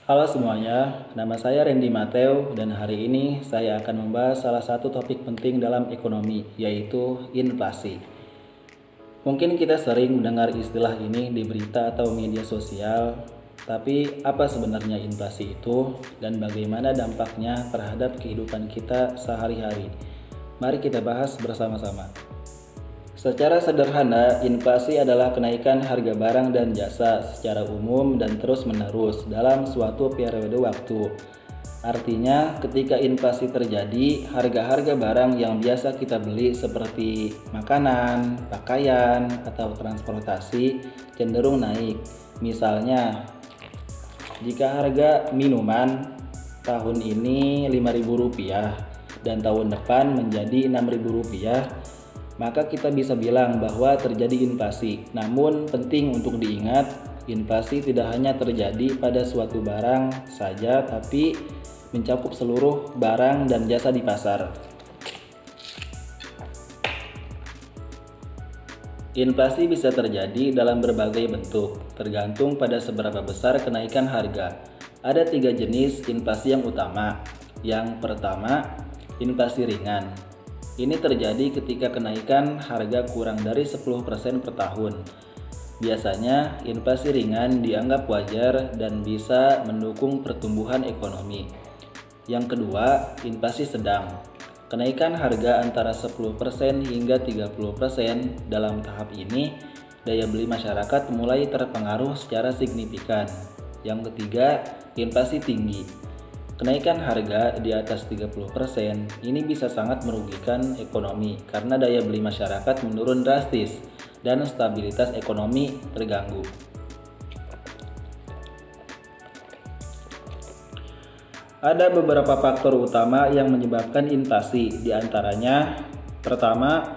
Halo semuanya, nama saya Randy Mateo dan hari ini saya akan membahas salah satu topik penting dalam ekonomi, yaitu inflasi. Mungkin kita sering mendengar istilah ini di berita atau media sosial, tapi apa sebenarnya inflasi itu dan bagaimana dampaknya terhadap kehidupan kita sehari-hari? Mari kita bahas bersama-sama. Secara sederhana, inflasi adalah kenaikan harga barang dan jasa secara umum dan terus-menerus dalam suatu periode waktu. Artinya, ketika inflasi terjadi, harga-harga barang yang biasa kita beli seperti makanan, pakaian, atau transportasi cenderung naik. Misalnya, jika harga minuman tahun ini Rp5.000 dan tahun depan menjadi Rp6.000, maka kita bisa bilang bahwa terjadi inflasi. Namun penting untuk diingat, inflasi tidak hanya terjadi pada suatu barang saja, tapi mencakup seluruh barang dan jasa di pasar. Inflasi bisa terjadi dalam berbagai bentuk, tergantung pada seberapa besar kenaikan harga. Ada 3 jenis inflasi yang utama. Yang pertama, inflasi ringan. Ini terjadi ketika kenaikan harga kurang dari 10% per tahun. Biasanya, inflasi ringan dianggap wajar dan bisa mendukung pertumbuhan ekonomi. Yang kedua, inflasi sedang. Kenaikan harga antara 10% hingga 30%. Dalam tahap ini, daya beli masyarakat mulai terpengaruh secara signifikan. Yang ketiga, inflasi tinggi. Kenaikan harga di atas 30% ini bisa sangat merugikan ekonomi karena daya beli masyarakat menurun drastis dan stabilitas ekonomi terganggu. Ada beberapa faktor utama yang menyebabkan inflasi, di antaranya pertama,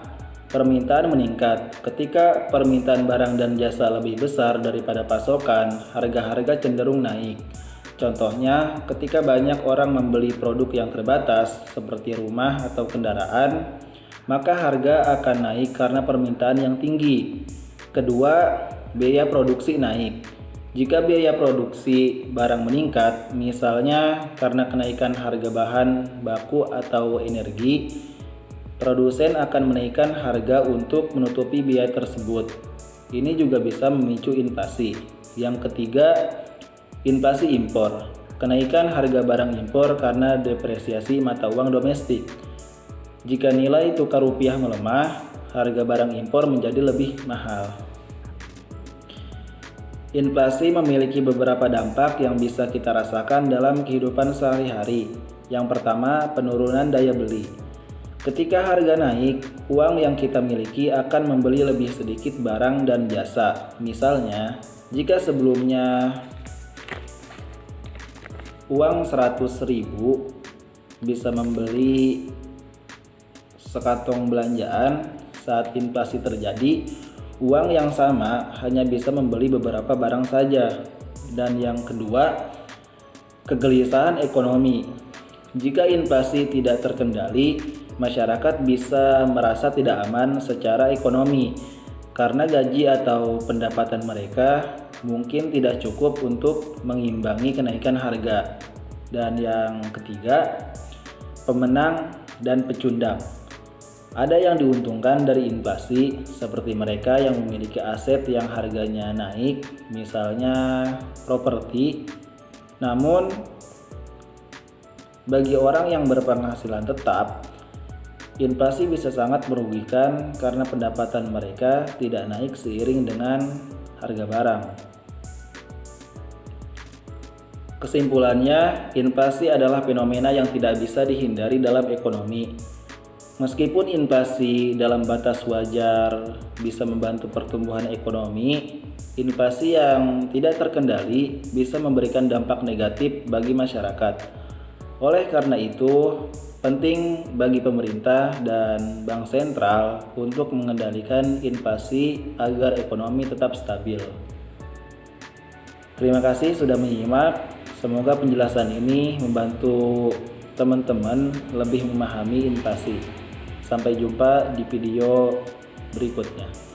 permintaan meningkat. Ketika permintaan barang dan jasa lebih besar daripada pasokan, harga-harga cenderung naik. Contohnya, ketika banyak orang membeli produk yang terbatas seperti rumah atau kendaraan, maka harga akan naik karena permintaan yang tinggi. Kedua, biaya produksi naik. Jika biaya produksi barang meningkat, misalnya karena kenaikan harga bahan baku atau energi, produsen akan menaikkan harga untuk menutupi biaya tersebut. Ini juga bisa memicu inflasi. Yang ketiga, inflasi impor. Kenaikan harga barang impor karena depresiasi mata uang domestik. Jika nilai tukar rupiah melemah, harga barang impor menjadi lebih mahal. Inflasi memiliki beberapa dampak yang bisa kita rasakan dalam kehidupan sehari-hari. Yang pertama, penurunan daya beli. Ketika harga naik, uang yang kita miliki akan membeli lebih sedikit barang dan jasa. Misalnya, jika sebelumnya uang 100.000 bisa membeli sekantong belanjaan, saat inflasi terjadi, uang yang sama hanya bisa membeli beberapa barang saja. Dan yang kedua, kegelisahan ekonomi. Jika inflasi tidak terkendali, masyarakat bisa merasa tidak aman secara ekonomi karena gaji atau pendapatan mereka mungkin tidak cukup untuk mengimbangi kenaikan harga. Dan yang ketiga, pemenang dan pecundang. Ada yang diuntungkan dari inflasi, seperti mereka yang memiliki aset yang harganya naik, misalnya properti. Namun, bagi orang yang berpenghasilan tetap, inflasi bisa sangat merugikan karena pendapatan mereka tidak naik seiring dengan harga barang. Kesimpulannya, inflasi adalah fenomena yang tidak bisa dihindari dalam ekonomi. Meskipun inflasi dalam batas wajar bisa membantu pertumbuhan ekonomi, inflasi yang tidak terkendali bisa memberikan dampak negatif bagi masyarakat. Oleh karena itu, penting bagi pemerintah dan bank sentral untuk mengendalikan inflasi agar ekonomi tetap stabil. Terima kasih sudah menyimak. Semoga penjelasan ini membantu teman-teman lebih memahami inflasi. Sampai jumpa di video berikutnya.